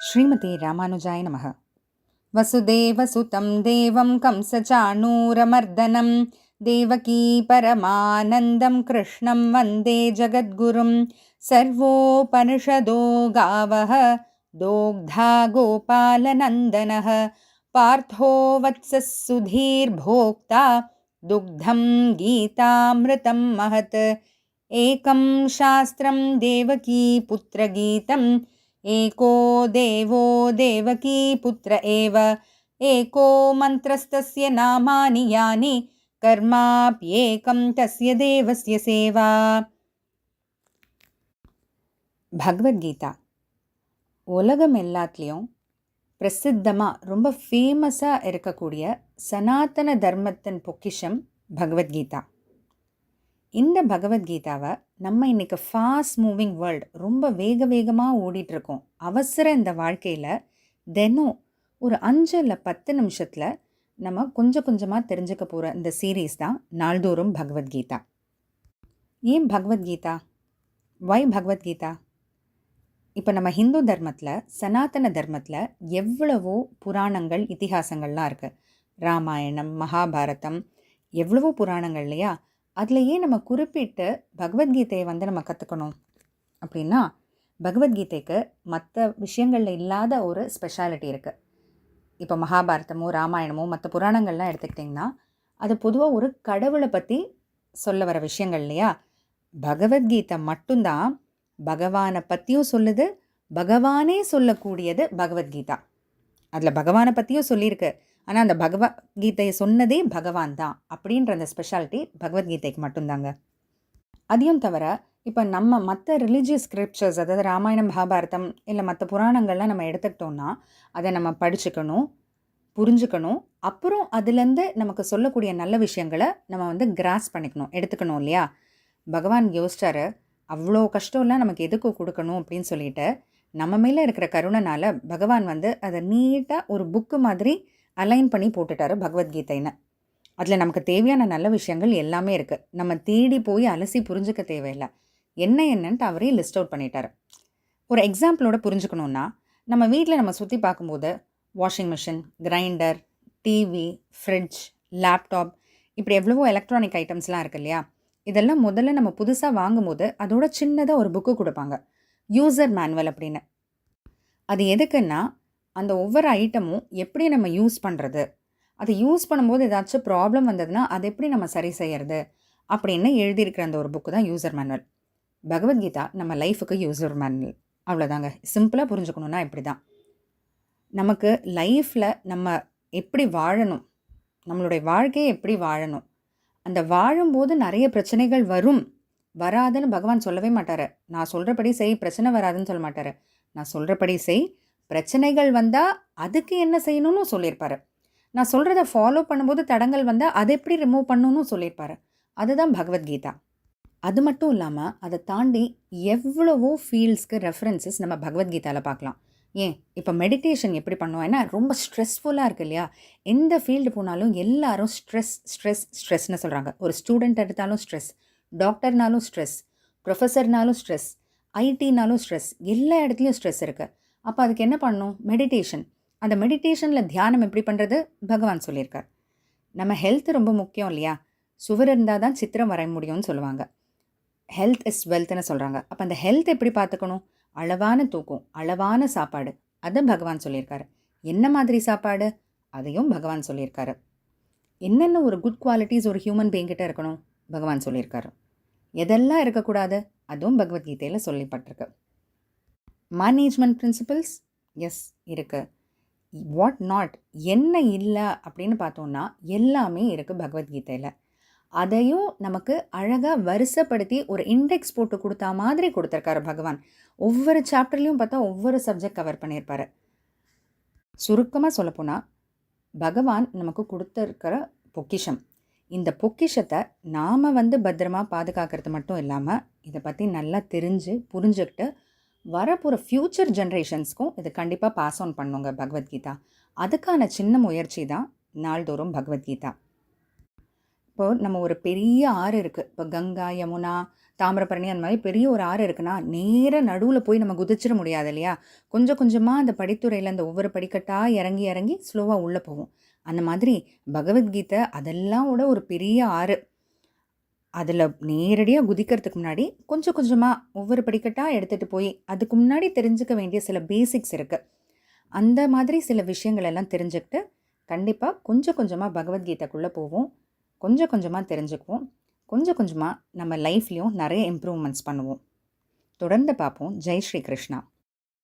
ஸ்ரீமதி ராமானுஜாய நமः. வசுதேவசுதம் தேவம் கம்சசாணூரமர்தனம் தேவகீ பரமானந்தம் கிருஷ்ணம் வந்தே ஜகத்குரும். சர்வோபனிஷதோ காவः தோக்தா கோபாலநந்தனः பார்த்தோ வத்சः சுதீர்போக்தா துக்தம் கீதாமிருதம் மஹத். ஏகம் சாஸ்திரம் தேவகீ புத்திரகீதம் एको देवो देवकी पुत्र एव एको मन्त्रस्तस्य नामानि यानि कर्माप्येकं तस्य देवस्य सेवा. பகவத்கீதா உலகம் எல்லாத்துலேயும் பிரசித்தமாக ரொம்ப ஃபேமஸாக இருக்கக்கூடிய சனாதன தர்மத்தின் பொக்கிஷம் பகவத்கீதா. இந்த பகவத்கீதாவை நம்ம இன்றைக்கி ஃபாஸ்ட் மூவிங் வேர்ல்டு ரொம்ப வேகமாக ஓடிட்டுருக்கோம். அவசர இந்த வாழ்க்கையில் தினம் ஒரு 5 இல்லை 10 நிமிஷத்தில் நம்ம கொஞ்சம் கொஞ்சமாக தெரிஞ்சுக்க போகிற இந்த சீரீஸ் தான் நாள்தோறும் பகவத்கீதா. ஏன் பகவத்கீதா? வை பகவத்கீதா? இப்போ நம்ம ஹிந்து தர்மத்தில், சனாதன தர்மத்தில் எவ்வளவோ புராணங்கள், இதிகாசங்கள்லாம் இருக்குது. ராமாயணம், மகாபாரதம், எவ்வளவோ புராணங்கள் இல்லையா? அதில் ஏன் நம்ம குறிப்பிட்டு பகவத்கீதையை நம்ம கற்றுக்கணும் அப்படின்னா, பகவத்கீதைக்கு மற்ற விஷயங்களில் இல்லாத ஒரு ஸ்பெஷாலிட்டி இருக்குது. இப்போ மகாபாரதமோ ராமாயணமோ மற்ற புராணங்கள்லாம் எடுத்துக்கிட்டிங்கன்னா அது பொதுவாக ஒரு கடவுளை பற்றி சொல்ல வர விஷயங்கள் இல்லையா? பகவத்கீதை மட்டும்தான் பகவானை பற்றியும் சொல்லுது, பகவானே சொல்லக்கூடியது பகவத்கீதா. அதில் பகவானை பற்றியும் சொல்லியிருக்கு, ஆனால் அந்த பகவத்கீதையை சொன்னதே பகவான் தான் அப்படின்ற அந்த ஸ்பெஷாலிட்டி பகவத்கீதைக்கு மட்டும்தாங்க. அதையும் தவிர இப்போ நம்ம மற்ற ரிலீஜியஸ் ஸ்கிரிப்சர்ஸ், அதாவது ராமாயணம், மகாபாரதம் இல்லை மற்ற புராணங்கள்லாம் நம்ம எடுத்துக்கிட்டோம்னா அதை நம்ம படிச்சுக்கணும், புரிஞ்சுக்கணும், அப்புறம் அதுலேருந்து நமக்கு சொல்லக்கூடிய நல்ல விஷயங்களை நம்ம கிராஸ் பண்ணிக்கணும், எடுத்துக்கணும் இல்லையா? பகவான் யோசிச்சாரு, அவ்வளோ கஷ்டம்லாம் நமக்கு எதுக்கு கொடுக்கணும் அப்படின்னு சொல்லிட்டு நம்ம மேலே இருக்கிற கருணைனால் பகவான் அதை நீட்டாக ஒரு புக்கு மாதிரி அலைன் பண்ணி போட்டுட்டாரு பகவத்கீதைன்னு. அதில் நமக்கு தேவையான நல்ல விஷயங்கள் எல்லாமே இருக்குது. நம்ம தேடி போய் அலசி புரிஞ்சுக்க தேவையில்லை. என்னன்ட்டு அவரே லிஸ்ட் அவுட் பண்ணிட்டார். ஒரு எக்ஸாம்பிளோட புரிஞ்சுக்கணுன்னா, நம்ம வீட்டில் நம்ம சுற்றி பார்க்கும்போது washing machine, grinder, TV, fridge, laptop, இப்படி எவ்வளவோ எலக்ட்ரானிக் ஐட்டம்ஸ்லாம் இருக்குது இல்லையா? இதெல்லாம் முதல்ல நம்ம புதுசாக வாங்கும்போது அதோட சின்னதாக ஒரு புக்கு கொடுப்பாங்க, யூசர் மேனுவல் அப்படின்னு. அது எதுக்குன்னா, அந்த ஒவ்வொரு ஐட்டமும் எப்படி நம்ம யூஸ் பண்ணுறது, அதை யூஸ் பண்ணும்போது ஏதாச்சும் ப்ராப்ளம் வந்ததுன்னா அதை எப்படி நம்ம சரி செய்கிறது அப்படின்னு எழுதியிருக்கிற அந்த ஒரு புக்கு தான் யூசர் மேனுவல். பகவத்கீதா நம்ம லைஃபுக்கு யூசர் மேனுவல். அவ்வளோதாங்க. சிம்பிளாக புரிஞ்சுக்கணுன்னா இப்படி தான். நமக்கு லைஃப்பில் நம்ம எப்படி வாழணும், நம்மளுடைய வாழ்க்கையை எப்படி வாழணும், அந்த வாழும்போது நிறைய பிரச்சனைகள் வரும், வராதுன்னு பகவான் சொல்லவே மாட்டார். நான் சொல்கிறபடி செய், பிரச்சனை வராதுன்னு சொல்ல மாட்டார். நான் சொல்கிறபடி செய், பிரச்சனைகள் வந்தால் அதுக்கு என்ன செய்யணும்னு சொல்லியிருப்பார். நான் சொல்கிறத ஃபாலோ பண்ணும்போது தடங்கள் வந்தால் அதை எப்படி ரிமூவ் பண்ணணும்னு சொல்லியிருப்பார். அதுதான் பகவத்கீதா. அது மட்டும் இல்லாமல் அதை தாண்டி எவ்வளவோ ஃபீல்ட்ஸ்க்கு ரெஃபரன்சஸ் நம்ம பகவத்கீதாவில் பார்க்கலாம். ஏன் இப்போ மெடிடேஷன் எப்படி பண்ணுவோம்? ஏன்னா ரொம்ப ஸ்ட்ரெஸ்ஃபுல்லாக இருக்குது இல்லையா? எந்த ஃபீல்டு போனாலும் எல்லாரும் ஸ்ட்ரெஸ்ன்னு சொல்கிறாங்க. ஒரு ஸ்டூடெண்ட் எடுத்தாலும் ஸ்ட்ரெஸ், டாக்டர்னாலும் ஸ்ட்ரெஸ், ப்ரொஃபஸர்னாலும் ஸ்ட்ரெஸ், ஐடினாலும் ஸ்ட்ரெஸ், எல்லா இடத்துலையும் ஸ்ட்ரெஸ் இருக்குது. அப்போ அதுக்கு என்ன பண்ணணும்? மெடிடேஷன். அந்த மெடிடேஷனில் தியானம் எப்படி பண்ணுறது பகவான் சொல்லியிருக்கார். நம்ம ஹெல்த் ரொம்ப முக்கியம் இல்லையா? சுவர் இருந்தால் தான் சித்திரம் வரைய முடியும்னு சொல்லுவாங்க. ஹெல்த் இஸ் வெல்த்னு சொல்கிறாங்க. அப்போ அந்த ஹெல்த் எப்படி பார்த்துக்கணும்? அளவான தூக்கம், அளவான சாப்பாடு, அதை பகவான் சொல்லியிருக்காரு. என்ன மாதிரி சாப்பாடு அதையும் பகவான் சொல்லியிருக்காரு. என்னென்ன ஒரு குட் குவாலிட்டிஸ் ஒரு ஹியூமன் பீயிங்கிட்ட இருக்கணும் பகவான் சொல்லியிருக்காரு. எதெல்லாம் இருக்கக்கூடாது அதுவும் பகவத்கீதையில் சொல்லப்பட்டிருக்கு. மேனேஜ்மெண்ட் பிரின்சிபல்ஸ் எஸ் இருக்குது. வாட் நாட், என்ன இல்லை அப்படின்னு பார்த்தோன்னா எல்லாமே இருக்குது பகவத்கீதையில். அதையும் நமக்கு அழகாக வரிசைப்படுத்தி ஒரு இண்டெக்ஸ் போட்டு கொடுத்தா மாதிரி கொடுத்துருக்காரு பகவான். ஒவ்வொரு சாப்டர்லேயும் பார்த்தா ஒவ்வொரு சப்ஜெக்ட் கவர் பண்ணியிருப்பார். சுருக்கமாக சொல்லப்போனால் பகவான் நமக்கு கொடுத்துருக்கிற பொக்கிஷம். இந்த பொக்கிஷத்தை நாம் பத்திரமா பாதுகாக்கிறது மட்டும் இல்லாமல் இதை பற்றி நல்லா தெரிஞ்சு புரிஞ்சுக்கிட்டு வரப்போகிற ஃப்யூச்சர் ஜென்ரேஷன்ஸ்க்கும் இது கண்டிப்பாக பாஸ் ஆன் பண்ணுங்க பகவத்கீதா. அதுக்கான சின்ன முயற்சி தான் நாள்தோறும் பகவத்கீதா. இப்போது நம்ம ஒரு பெரிய ஆறு இருக்குது. இப்போ கங்கா, யமுனா, தாமிரபரணி அந்த மாதிரி பெரிய ஒரு ஆறு இருக்குன்னா நேராக நடுவில் போய் நம்ம குதிச்சிட முடியாது இல்லையா? கொஞ்சம் கொஞ்சமாக அந்த படித்துறையில் அந்த ஒவ்வொரு படிக்கட்டாக இறங்கி இறங்கி ஸ்லோவாக உள்ளே போவோம். அந்த மாதிரி பகவத்கீதை அதெல்லாம் விட ஒரு பெரிய ஆறு. அதில் நேரடியாக குதிக்கிறதுக்கு முன்னாடி கொஞ்சம் கொஞ்சமாக ஒவ்வொரு படிக்கட்டாக எடுத்துகிட்டு போய் அதுக்கு முன்னாடி தெரிஞ்சுக்க வேண்டிய சில பேசிக்ஸ் இருக்குது. அந்த மாதிரி சில விஷயங்கள் எல்லாம் தெரிஞ்சுக்கிட்டு கண்டிப்பாக கொஞ்சம் கொஞ்சமாக பகவத்கீதைக்குள்ளே போவோம். கொஞ்சம் கொஞ்சமாக தெரிஞ்சுக்குவோம். கொஞ்சம் கொஞ்சமாக நம்ம லைஃப்லேயும் நிறைய இம்ப்ரூவ்மெண்ட்ஸ் பண்ணுவோம். தொடர்ந்து பார்ப்போம். ஜெய் ஸ்ரீ கிருஷ்ணா.